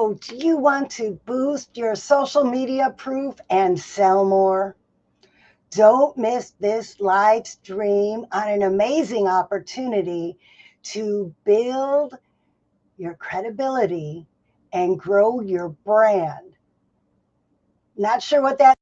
So, do you want to boost your social media proof and sell more? Don't miss this live stream on an amazing opportunity to build your credibility and grow your brand. Not sure what that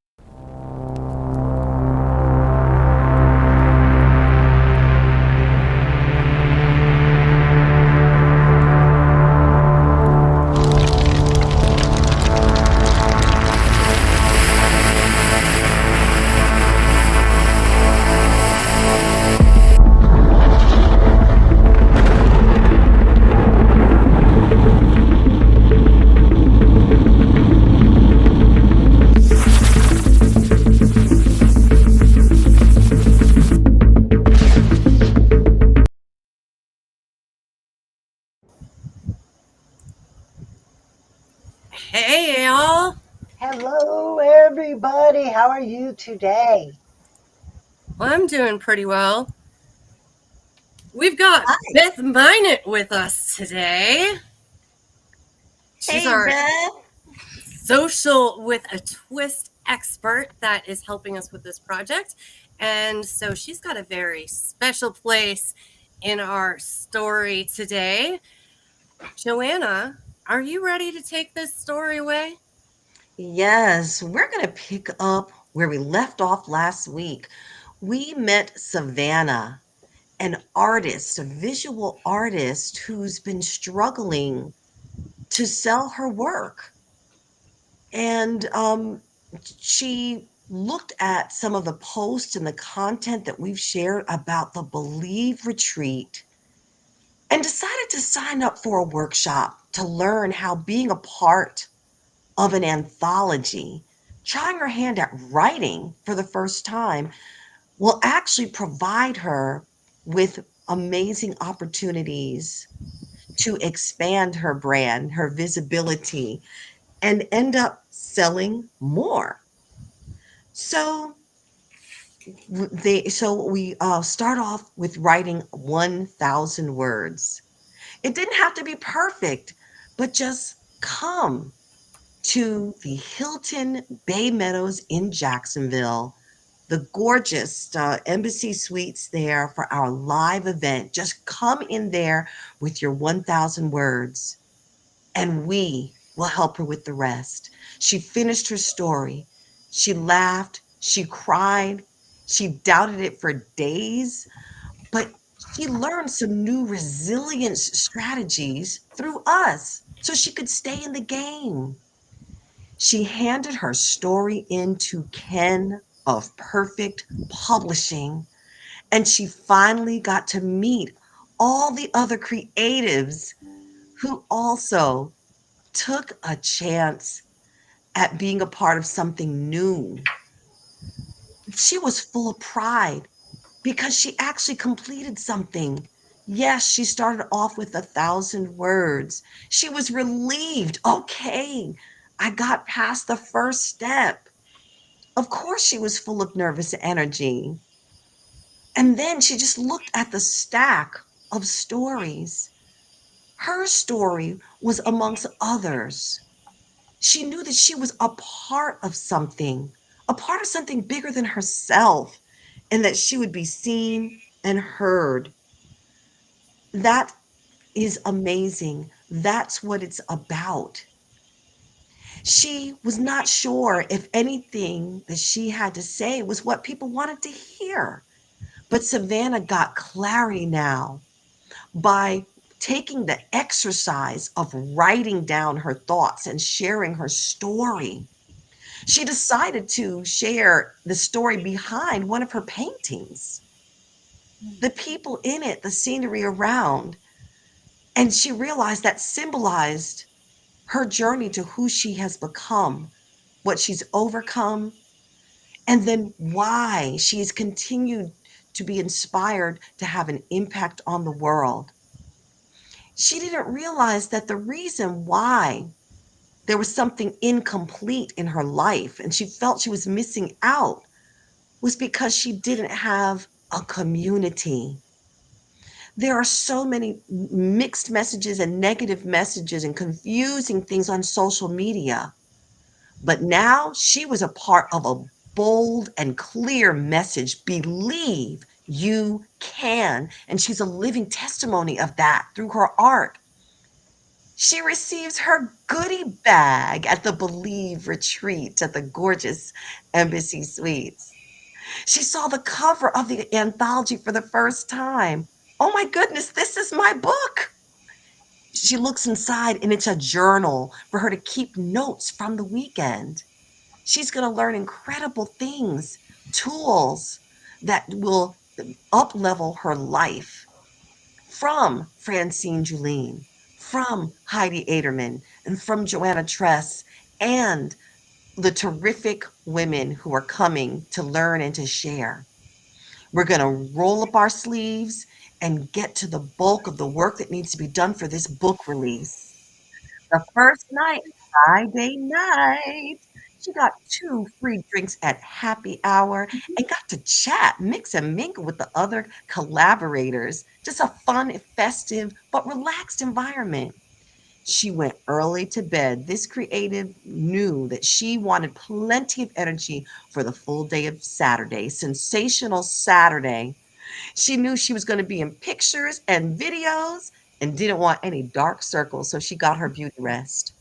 Hey, y'all. Hello, everybody. How are you today? Well, I'm doing pretty well. We've got Hi. Beth Minot with us today. She's Hey, our Beth. social with a twist expert that is helping us with this project. And so she's got a very special place in our story today. Joanna, are you ready to take this story away? Yes, we're going to pick up where we left off last week. We met Savannah, an artist, a visual artist who's been struggling to sell her work. And she looked at some of the posts and the content that we've shared about the Believe retreat and decided to sign up for a workshop to learn how being a part of an anthology, trying her hand at writing for the first time, will actually provide her with amazing opportunities to expand her brand, her visibility, and end up selling more. So we start off with writing 1,000 words. It didn't have to be perfect, but just come to the Hilton Bay Meadows in Jacksonville, the gorgeous embassy suites there for our live event. Just come in there with your 1,000 words, and we will help her with the rest. She finished her story. She laughed. She cried. She doubted it for days, but she learned some new resilience strategies through us so she could stay in the game. She handed her story in to Ken of Perfect Publishing, and she finally got to meet all the other creatives who also took a chance at being a part of something new. She was full of pride because she actually completed something. Yes, she started off with 1,000 words. She was relieved. Okay, I got past the first step. Of course, she was full of nervous energy. And then she just looked at the stack of stories. Her story was amongst others. She knew that she was a part of something bigger than herself, and that she would be seen and heard. That is amazing. That's what it's about. She was not sure if anything that she had to say was what people wanted to hear. But Savannah got clarity now by taking the exercise of writing down her thoughts and sharing her story. She decided to share the story behind one of her paintings, the people in it, the scenery around. And she realized that symbolized her journey to who she has become, what she's overcome, and then why she has continued to be inspired to have an impact on the world. She didn't realize that the reason why there was something incomplete in her life and she felt she was missing out was because she didn't have a community. There are so many mixed messages and negative messages and confusing things on social media. But now she was a part of a bold and clear message. Believe you can. And she's a living testimony of that through her art. She receives her goodie bag at the Believe retreat at the gorgeous Embassy Suites. She saw the cover of the anthology for the first time. Oh my goodness, this is my book. She looks inside and it's a journal for her to keep notes from the weekend. She's going to learn incredible things, tools that will up level her life from Francine Julien, from Heidi Aderman, and from Joanna Tress, and the terrific women who are coming to learn and to share. We're going to roll up our sleeves and get to the bulk of the work that needs to be done for this book release. The first night, Friday night, she got 2 free drinks at happy hour and got to chat, mix and mingle with the other collaborators. Just a fun, festive, but relaxed environment. She went early to bed. This creative knew that she wanted plenty of energy for the full day of Saturday, sensational Saturday. She knew she was going to be in pictures and videos and didn't want any dark circles, so she got her beauty rest.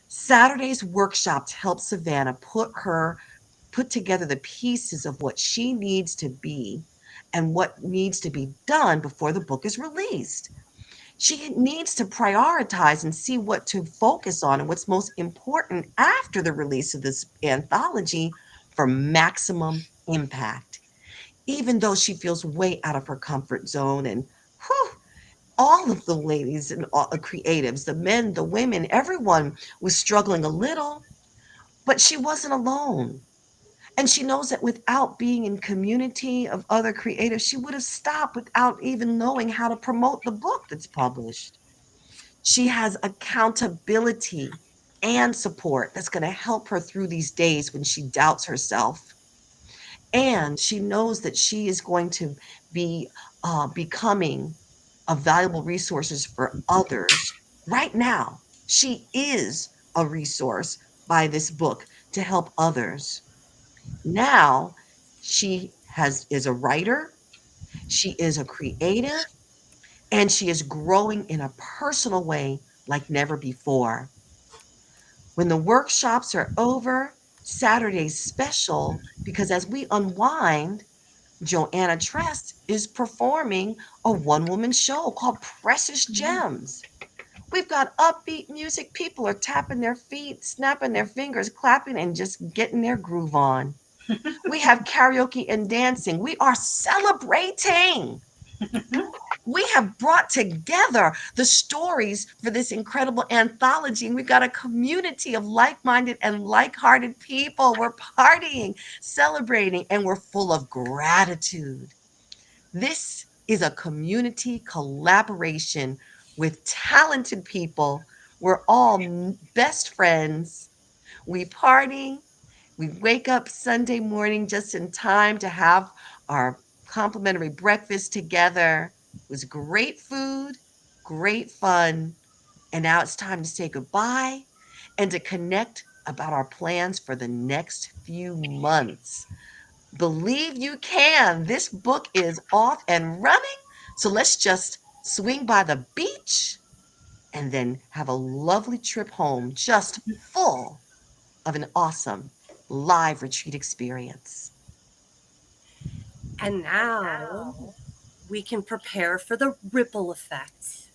Saturday's workshop helped Savannah put together the pieces of what she needs to be and what needs to be done before the book is released. She needs to prioritize and see what to focus on and what's most important after the release of this anthology for maximum impact. Even though she feels way out of her comfort zone and whew, all of the ladies and all, creatives, the men, the women, everyone was struggling a little, but she wasn't alone. And she knows that without being in community of other creatives, she would have stopped without even knowing how to promote the book that's published. She has accountability and support that's going to help her through these days when she doubts herself. And she knows that she is going to be becoming a valuable resources for others. Right now, she is a resource by this book to help others. Now, she has is a writer, she is a creative, and she is growing in a personal way like never before. When the workshops are over, Saturday's special because as we unwind, Joanna Tress is performing a one woman show called Precious Gems. We've got upbeat music. People are tapping their feet, snapping their fingers, clapping, and just getting their groove on. We have karaoke and dancing. We are celebrating. We have brought together the stories for this incredible anthology. And we've got a community of like minded and like hearted people. We're partying, celebrating, and we're full of gratitude. This is a community collaboration with talented people. We're all best friends. We party. We wake up Sunday morning just in time to have our complimentary breakfast together. It was great food, great fun. And now it's time to say goodbye and to connect about our plans for the next few months. Believe you can. This book is off and running. So let's just swing by the beach and then have a lovely trip home, just full of an awesome live retreat experience. And now we can prepare for the ripple effect,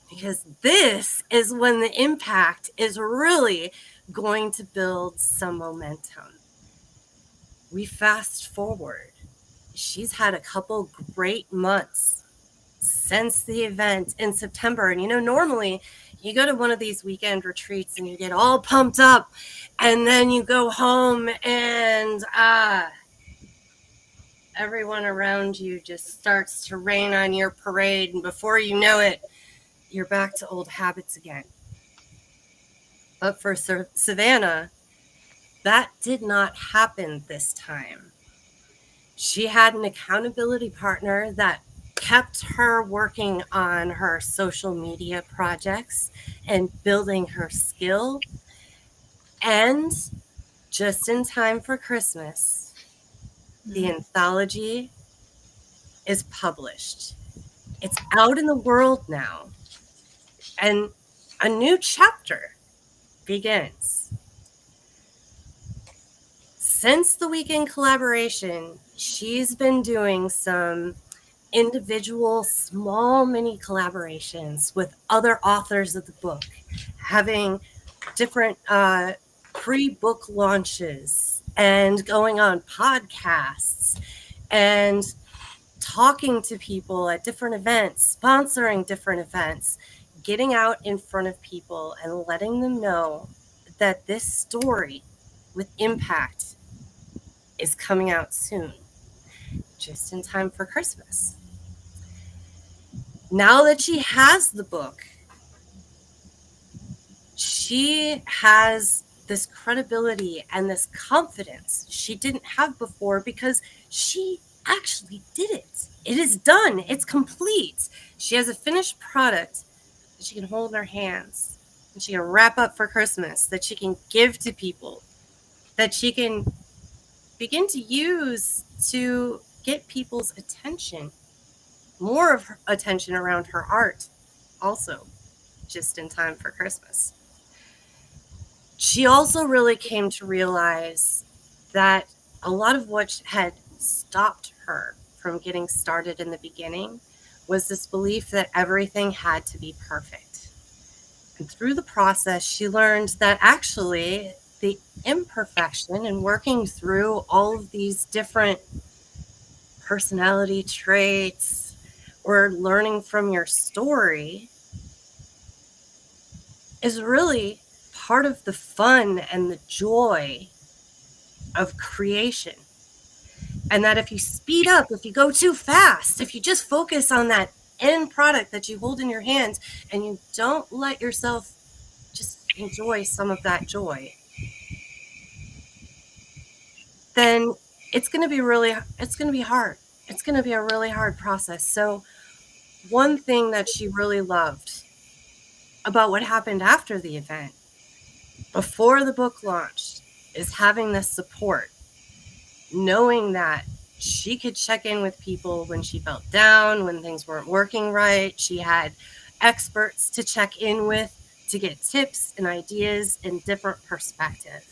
because this is when the impact is really going to build some momentum. We fast forward. She's had a couple great months since the event in September. And normally you go to one of these weekend retreats and you get all pumped up, and then you go home and everyone around you just starts to rain on your parade. And before you know it, you're back to old habits again. But for Savannah, that did not happen this time. She had an accountability partner that kept her working on her social media projects and building her skill. And just in time for Christmas, the anthology is published. It's out in the world now, and a new chapter begins. Since the weekend collaboration, she's been doing some individual small mini collaborations with other authors of the book, having different pre-book launches and going on podcasts and talking to people at different events, sponsoring different events, getting out in front of people and letting them know that this story with impact is coming out soon, just in time for Christmas. Now that she has the book, she has this credibility and this confidence she didn't have before because she actually did it. It is done. It's complete. She has a finished product that she can hold in her hands and she can wrap up for Christmas, that she can give to people, that she can begin to use to get people's attention, more of her attention around her art, also just in time for Christmas. She also really came to realize that a lot of what had stopped her from getting started in the beginning was this belief that everything had to be perfect. And through the process, she learned that actually the imperfection and working through all of these different personality traits or learning from your story is really part of the fun and the joy of creation. And that if you speed up, if you go too fast, if you just focus on that end product that you hold in your hands and you don't let yourself just enjoy some of that joy, then it's going to be hard. It's going to be a really hard process. So one thing that she really loved about what happened after the event, before the book launched, is having this support, knowing that she could check in with people when she felt down, when things weren't working right. She had experts to check in with to get tips and ideas and different perspective.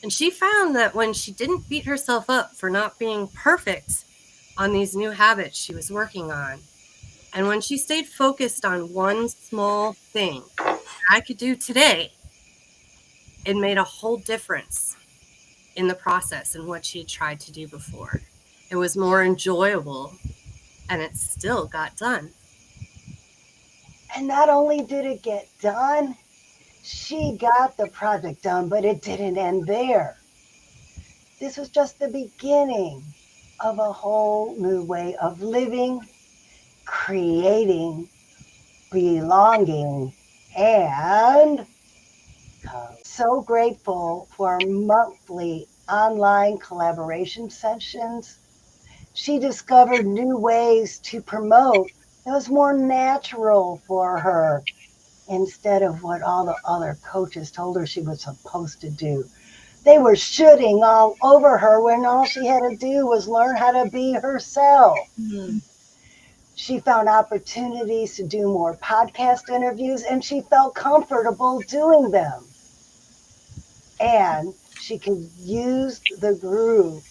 And she found that when she didn't beat herself up for not being perfect on these new habits she was working on, and when she stayed focused on one small thing I could do today, it made a whole difference in the process and what she had tried to do before. It was more enjoyable and it still got done. And not only did it get done, she got the project done, but it didn't end there. This was just the beginning of a whole new way of living, creating, belonging, and so grateful for monthly online collaboration sessions. She discovered new ways to promote that was more natural for her instead of what all the other coaches told her she was supposed to do. They were shooting all over her when all she had to do was learn how to be herself. Mm-hmm. She found opportunities to do more podcast interviews and she felt comfortable doing them. And she could use the group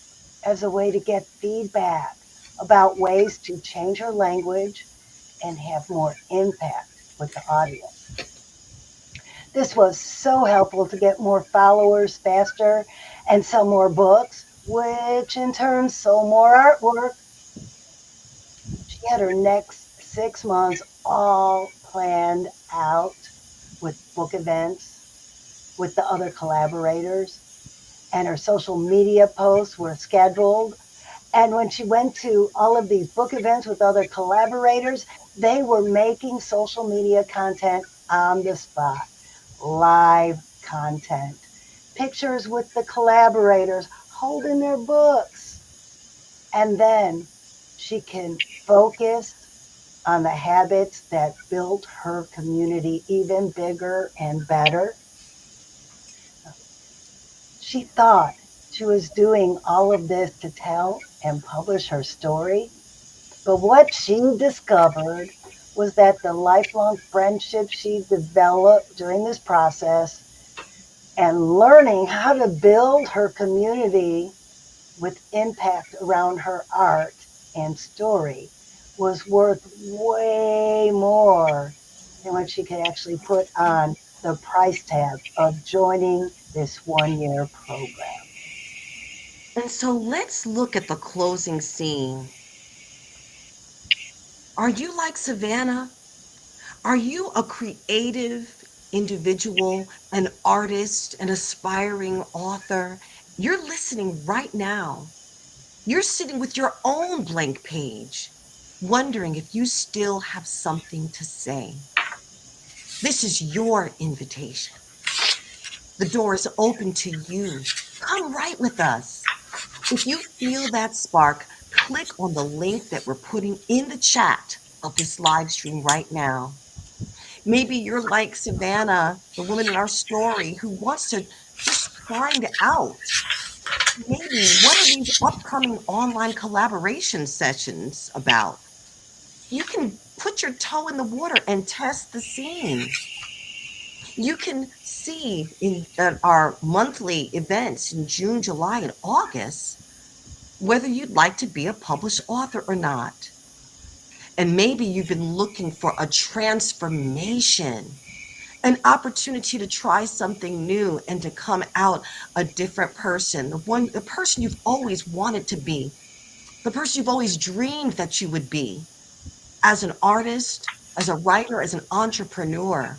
as a way to get feedback about ways to change her language and have more impact with the audience. This was so helpful to get more followers faster and sell more books, which in turn sold more artwork. She had her next 6 months all planned out with book events with the other collaborators, and her social media posts were scheduled. And when she went to all of these book events with other collaborators, they were making social media content on the spot, live content, pictures with the collaborators holding their books. And then she can focus on the habits that built her community even bigger and better. She thought she was doing all of this to tell and publish her story, but what she discovered was that the lifelong friendships she developed during this process and learning how to build her community with impact around her art and story was worth way more than what she could actually put on the price tag of joining this 1 year program. And so let's look at the closing scene. Are you like Savannah? Are you a creative individual, an artist, an aspiring author? You're listening right now. You're sitting with your own blank page, wondering if you still have something to say. This is your invitation. The door is open to you. Come write with us. If you feel that spark, click on the link that we're putting in the chat of this live stream right now. Maybe you're like Savannah, the woman in our story, who wants to just find out maybe what are these upcoming online collaboration sessions about? You can put your toe in the water and test the scene. You can see in our monthly events in June, July, and August whether you'd like to be a published author or not. And maybe you've been looking for a transformation, an opportunity to try something new and to come out a different person, the person you've always wanted to be, the person you've always dreamed that you would be as an artist, as a writer, as an entrepreneur.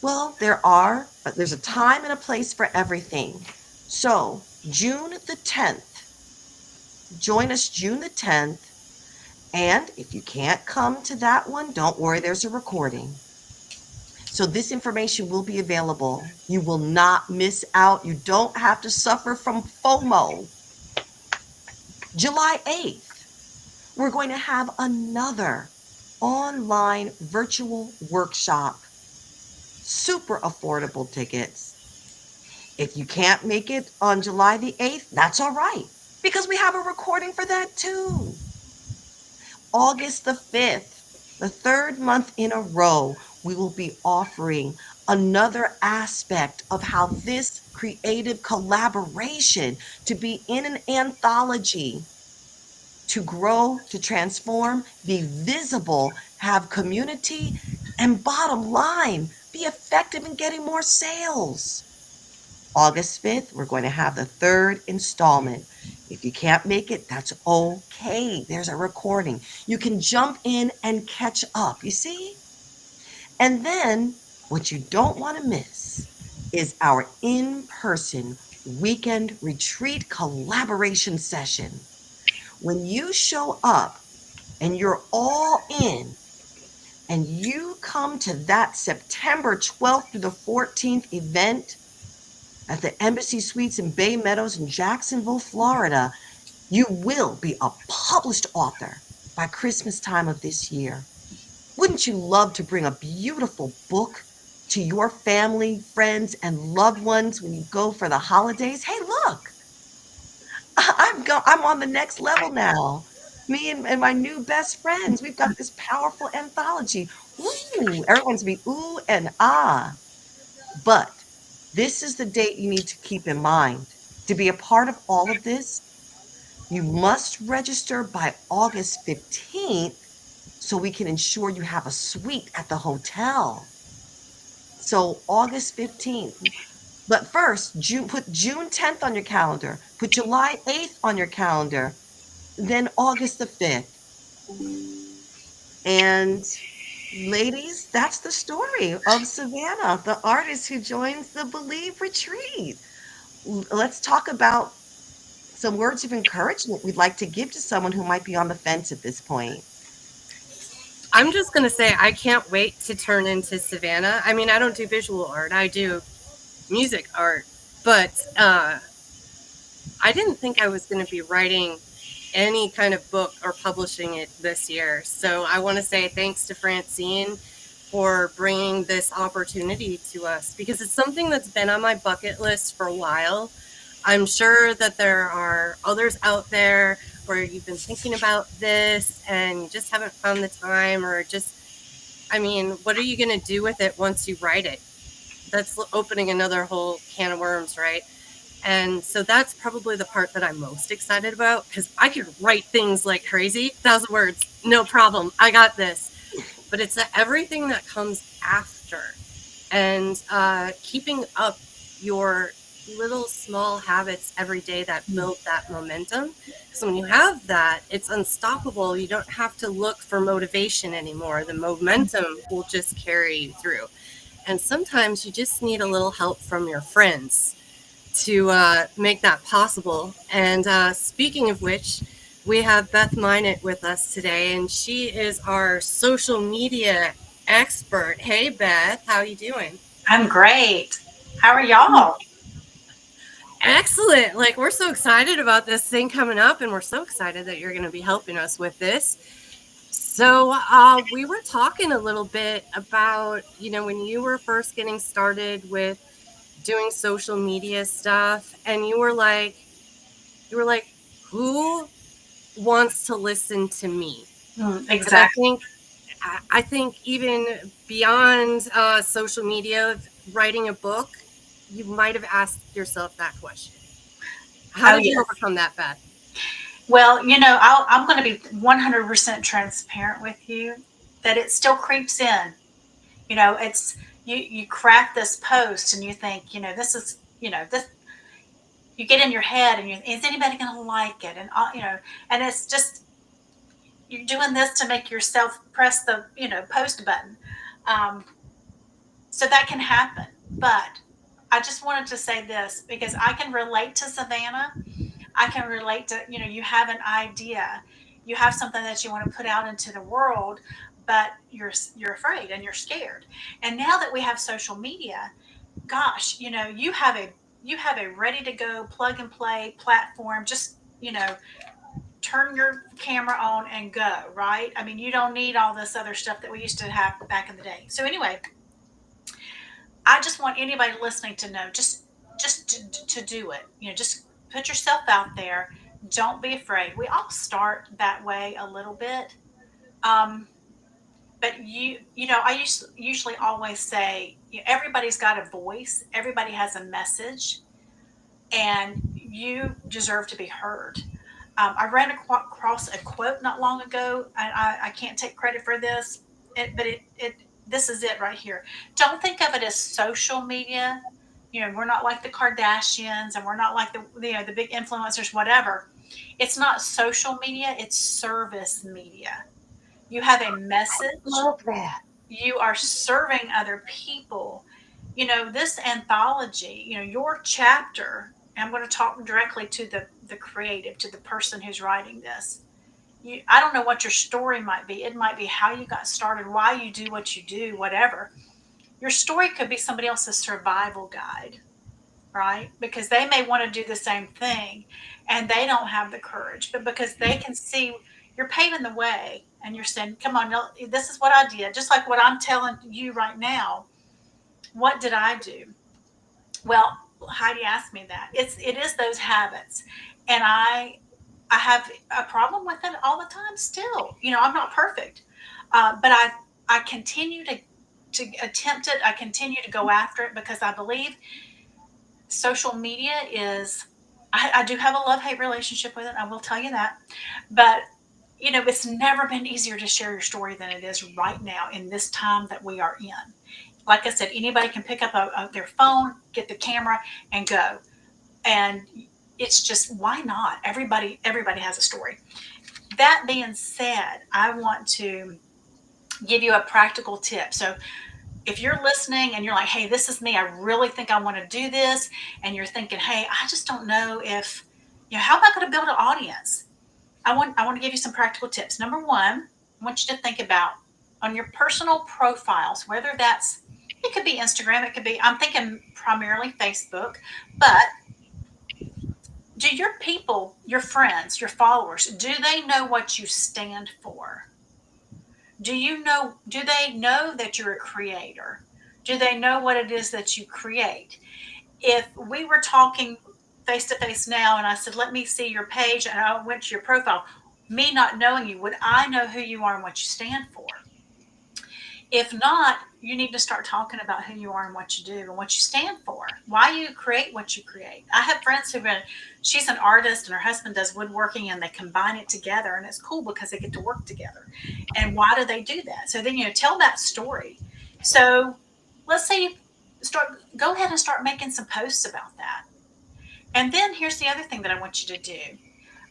Well, there's a time and a place for everything. So, June the 10th, join us June the 10th. And if you can't come to that one, don't worry, there's a recording. So this information will be available. You will not miss out. You don't have to suffer from FOMO. July 8th, we're going to have another online virtual workshop. Super affordable tickets. If you can't make it on July the 8th, that's all right, because we have a recording for that too. August the 5th, the third month in a row, we will be offering another aspect of how this creative collaboration to be in an anthology, to grow, to transform, be visible, have community, and bottom line, be effective in getting more sales. August 5th, we're going to have the third installment. If you can't make it, that's okay. There's a recording. You can jump in and catch up, you see? And then what you don't want to miss is our in-person weekend retreat collaboration session. When you show up and you're all in, and you come to that September 12th through the 14th event at the Embassy Suites in Bay Meadows in Jacksonville, Florida, you will be a published author by Christmas time of this year. Wouldn't you love to bring a beautiful book to your family, friends, and loved ones when you go for the holidays? Hey, look, I'm on the next level now. Me and my new best friends, we've got this powerful anthology. Ooh, everyone's be ooh and ah. But this is the date you need to keep in mind. To be a part of all of this, you must register by August 15th so we can ensure you have a suite at the hotel. So August 15th. But first, put June 10th on your calendar. Put July 8th on your calendar. Then August the 5th. And ladies, that's the story of Savannah, the artist who joins the Believe Retreat. Let's talk about some words of encouragement we'd like to give to someone who might be on the fence at this point. I'm just going to say I can't wait to turn into Savannah. I mean, I don't do visual art. I do music art. But I didn't think I was going to be writing any kind of book or publishing it this year. So I want to say thanks to Francine for bringing this opportunity to us, because it's something that's been on my bucket list for a while. I'm sure that there are others out there where you've been thinking about this and you just haven't found the time, or just, I mean, what are you going to do with it once you write it? That's opening another whole can of worms, right? And so that's probably the part that I'm most excited about, because I could write things like crazy, 1,000 words, no problem. I got this. But it's everything that comes after, and keeping up your little small habits every day that build that momentum. Because when you have that, it's unstoppable. You don't have to look for motivation anymore. The momentum will just carry you through. And sometimes you just need a little help from your friends to make that possible. And speaking of which, we have Beth Minot with us today, and she is our social media expert. Hey, Beth, how you doing? I'm great. How are y'all? Excellent. Like, we're so excited about this thing coming up, and we're so excited that you're going to be helping us with this. So, we were talking a little bit about, when you were first getting started with doing social media stuff, and you were like, who wants to listen to me? And I Exactly. think I think even beyond social media, writing a book, you might have asked yourself that question. How Oh, did you yes. overcome that, Beth? Well, I'm going to be 100% transparent with you that it still creeps in. It's you craft this post and you think, this is, this you get in your head and is anybody going to like it? And and it's just you're doing this to make yourself press the, post button. Um, so that can happen. But I just wanted to say this because I can relate to Savannah. I can relate to, you have an idea, you have something that you want to put out into the world, but you're afraid and you're scared. And now that we have social media, gosh, you have a ready to go plug and play platform. Just, turn your camera on and go, right? I mean, you don't need all this other stuff that we used to have back in the day. So anyway, I just want anybody listening to know, just to do it. Just put yourself out there. Don't be afraid. We all start that way a little bit. Um, but I usually always say, everybody's got a voice. Everybody has a message, and you deserve to be heard. I ran across a quote not long ago, and I can't take credit for this, but this is it right here. Don't think of it as social media. We're not like the Kardashians, and we're not like the big influencers, whatever. It's not social media; it's service media. You have a message. Love that. You are serving other people. This anthology, your chapter. I'm going to talk directly to the creative, to the person who's writing this. I don't know what your story might be. It might be how you got started, why you do what you do, whatever. Your story could be somebody else's survival guide, right? Because they may want to do the same thing and they don't have the courage, but because they can see you're paving the way and you're saying, come on, no, this is what I did. Just like what I'm telling you right now. What did I do? Well, Heidi asked me that. It is those habits. And I have a problem with it all the time still. I'm not perfect. But I continue to attempt it. I continue to go after it because I believe social media is, I do have a love hate relationship with it. I will tell you that. But, it's never been easier to share your story than it is right now in this time that we are in. Like I said, anybody can pick up their phone, get the camera, and go. And it's just, why not? Everybody has a story. That being said, I want to give you a practical tip. So if you're listening and you're like, hey, this is me, I really think I want to do this, and you're thinking, hey, I just don't know if, how am I going to build an audience? I want to give you some practical tips. Number one, I want you to think about on your personal profiles, whether it could be Instagram, it could be, I'm thinking primarily Facebook, but Do your people, your friends, your followers, do they know what you stand for? Do they know that you're a creator? Do they know what it is that you create? If we were talking face to face now and I said, let me see your page, and I went to your profile, me not knowing you, would I know who you are and what you stand for? If not, you need to start talking about who you are and what you do and what you stand for, why you create what you create. I have friends who've been, she's an artist and her husband does woodworking and they combine it together and it's cool because they get to work together. And why do they do that? So then, tell that story. So let's say you go ahead and start making some posts about that. And then here's the other thing that I want you to do.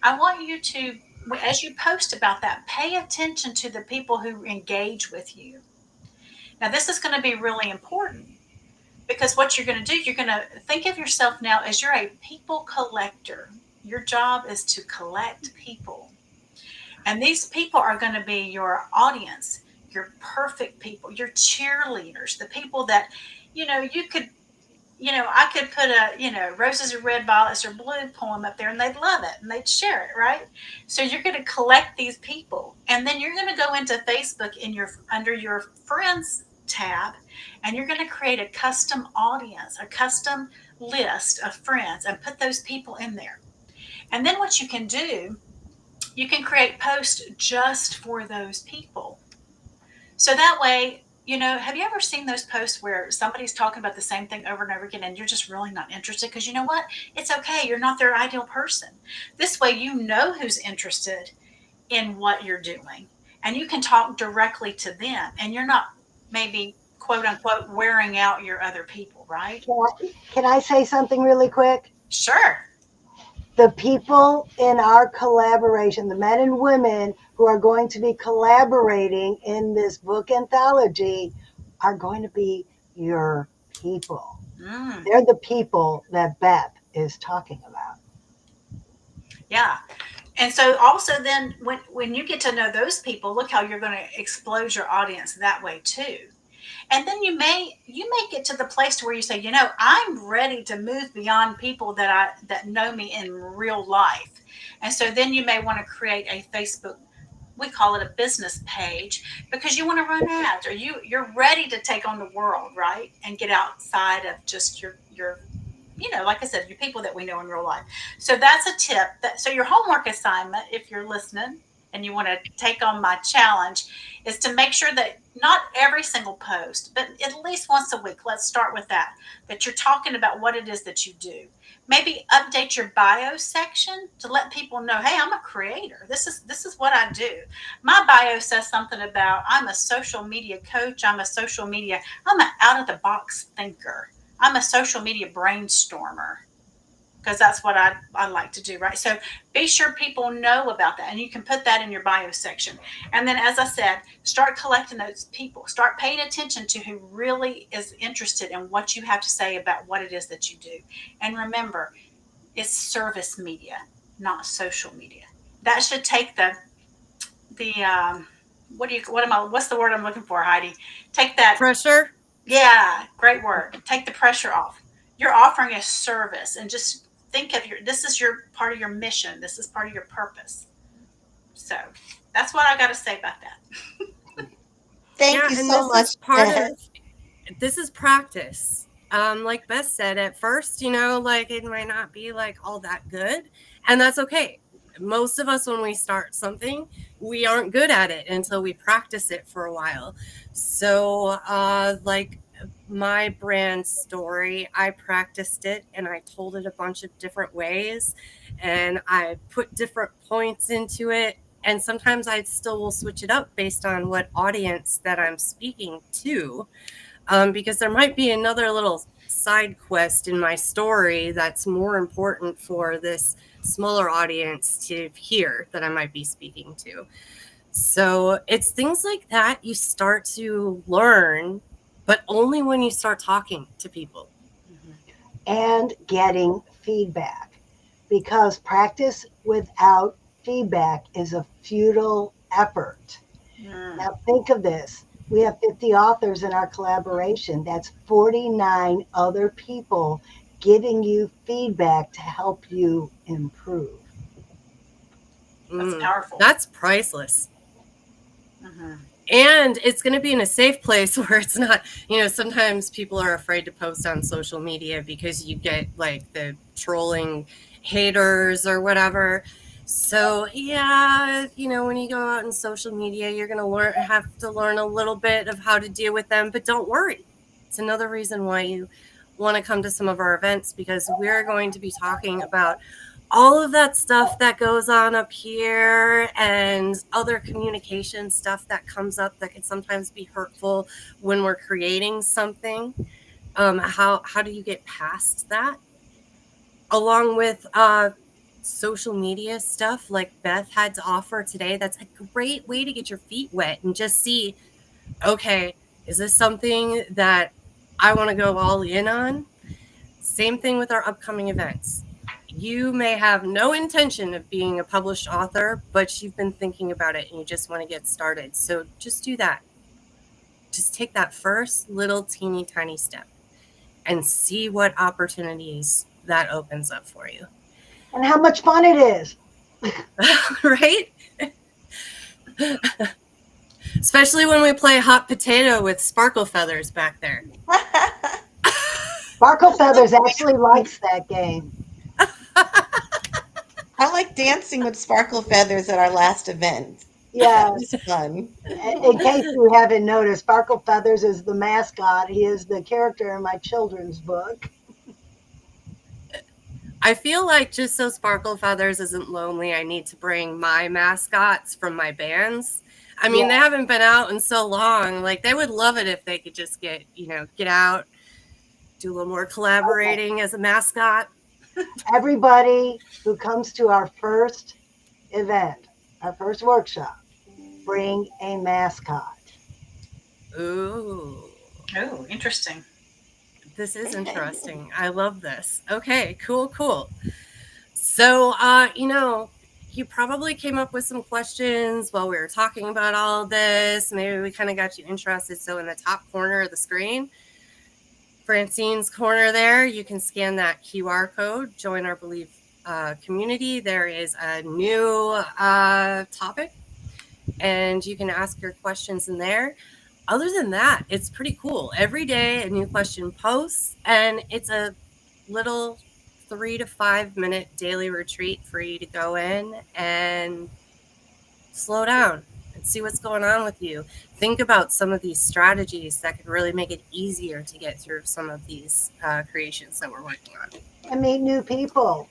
I want you to, as you post about that, pay attention to the people who engage with you. Now, this is going to be really important because what you're going to do, you're going to think of yourself now as you're a people collector. Your job is to collect people. And these people are going to be your audience, your perfect people, your cheerleaders, the people that, you could, I could put a, roses are red, violets are blue poem up there and they'd love it and they'd share it, right? So you're going to collect these people and then you're going to go into Facebook under your friends tab and you're going to create a custom audience, a custom list of friends and put those people in there. And then what you can do, you can create posts just for those people. So that way, have you ever seen those posts where somebody's talking about the same thing over and over again and you're just really not interested? Because you know what? It's okay. You're not their ideal person. This way, you know who's interested in what you're doing and you can talk directly to them and you're not maybe quote unquote wearing out your other people, right? Can I say something really quick? Sure. The people in our collaboration, the men and women who are going to be collaborating in this book anthology, are going to be your people. They're the people that Beth is talking about. Yeah. And so also then when you get to know those people, look how you're going to explode your audience that way too. And then you may get to the place where you say, I'm ready to move beyond people that know me in real life. And so then you may want to create a Facebook, we call it a business page, because you want to run ads or you're ready to take on the world, right? And get outside of just your like I said, your people that we know in real life. So that's a tip. So your homework assignment, if you're listening and you want to take on my challenge, is to make sure that not every single post, but at least once a week, let's start with that you're talking about what it is that you do. Maybe update your bio section to let people know, hey, I'm a creator. This is what I do. My bio says something about I'm a social media coach. I'm an out of the box thinker. I'm a social media brainstormer because that's what I like to do, right? So be sure people know about that and you can put that in your bio section. And then, as I said, start collecting those people. Start paying attention to who really is interested in what you have to say about what it is that you do. And remember, it's service media, not social media. That should take the what's the word I'm looking for, Heidi? Take that. Pressure. Yeah, great word. Take the pressure off. You're offering a service and just think of this is your part of your mission. This is part of your purpose. So that's what I got to say about that. Thank Yeah, you and so this much, is part Beth. of this is practice. Like Beth said, at first, like it might not be like all that good, and that's okay. Most of us, when we start something, we aren't good at it until we practice it for a while. So, like my brand story, I practiced it and I told it a bunch of different ways, and I put different points into it. And sometimes I still will switch it up based on what audience that I'm speaking to, because there might be another little side quest in my story that's more important for this smaller audience to hear that I might be speaking to. So it's things like that you start to learn, but only when you start talking to people. And getting feedback, because practice without feedback is a futile effort. Mm. Now, think of this. We have 50 authors in our collaboration. That's 49 other people giving you feedback to help you improve. That's powerful. That's priceless. Mm-hmm. And it's going to be in a safe place where it's not, sometimes people are afraid to post on social media because you get like the trolling haters or whatever. So yeah, when you go out in social media, you're going to have to learn a little bit of how to deal with them, but don't worry. It's another reason why you want to come to some of our events, because we're going to be talking about all of that stuff that goes on up here and other communication stuff that comes up that can sometimes be hurtful when we're creating something. How do you get past that? Along with social media stuff like Beth had to offer today, that's a great way to get your feet wet and just see, okay, is this something that I want to go all in on? Same thing with our upcoming events. You may have no intention of being a published author, but you've been thinking about it and you just want to get started. So just do that. Just take that first little teeny tiny step and see what opportunities that opens up for you. And how much fun it is. Right? Especially when we play hot potato with sparkle feathers back there. Sparkle Feathers actually likes that game. I like dancing with sparkle feathers at our last event. Yeah. It was fun. In case you haven't noticed, Sparkle Feathers is the mascot. He is the character in my children's book. I feel like just so Sparkle Feathers isn't lonely, I need to bring my mascots from my bands. I mean, They haven't been out in so long. Like, they would love it if they could just get out, do a little more collaborating as a mascot. Everybody who comes to our first event, our first workshop, bring a mascot. Ooh. Oh, interesting. This is interesting. I love this. Okay, cool. So, you probably came up with some questions while we were talking about all of this. Maybe we kind of got you interested. So in the top corner of the screen, Francine's corner there, you can scan that QR code, join our Believe community. There is a new topic, and you can ask your questions in there. Other than that, it's pretty cool. Every day a new question posts, and it's a little 3 to 5 minute daily retreat for you to go in and slow down and see what's going on with you. Think about some of these strategies that could really make it easier to get through some of these creations that we're working on. And meet new people.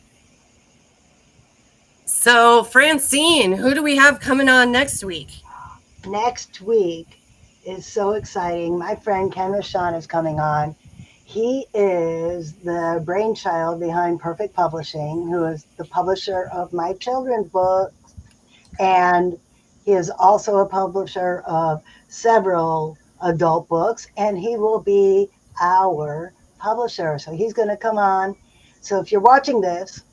So, Francine, who do we have coming on next week? Next week is so exciting. My friend Ken Rashawn is coming on. He is the brainchild behind Perfect Publishing, who is the publisher of my children's books. And he is also a publisher of several adult books, and he will be our publisher. So he's going to come on. So if you're watching this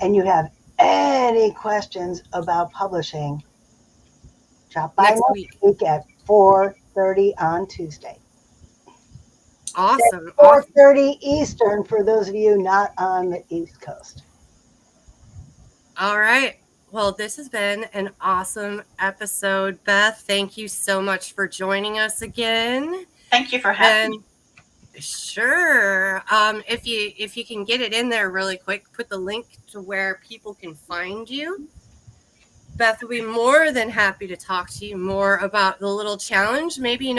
and you have any questions about publishing, drop by next week at 4:30 on Tuesday. Awesome. 4:30 Eastern for those of you not on the East Coast. All right. Well, this has been an awesome episode. Beth, thank you so much for joining us again. Thank you for having me. Sure. If you can get it in there really quick, put the link to where people can find you. Beth will be more than happy to talk to you more about the little challenge. Maybe,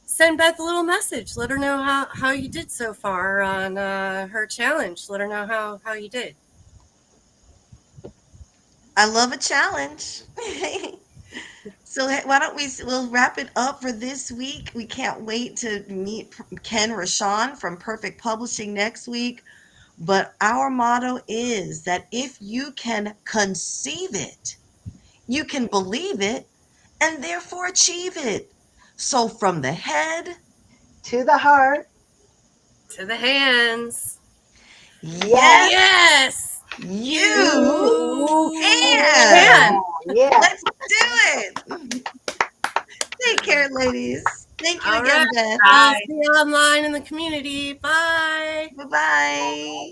send Beth a little message. Let her know how you did so far on her challenge. Let her know how you did. I love a challenge. So why don't we'll wrap it up for this week. We can't wait to meet Ken Rashawn from Perfect Publishing next week. But our motto is that if you can conceive it, you can believe it, and therefore achieve it. So from the head to the heart to the hands. Yes. You can. Yeah. Let's do it. Take care, ladies. Thank you All right. again, Beth. We'll Bye. see you online in the community. Bye. Bye bye.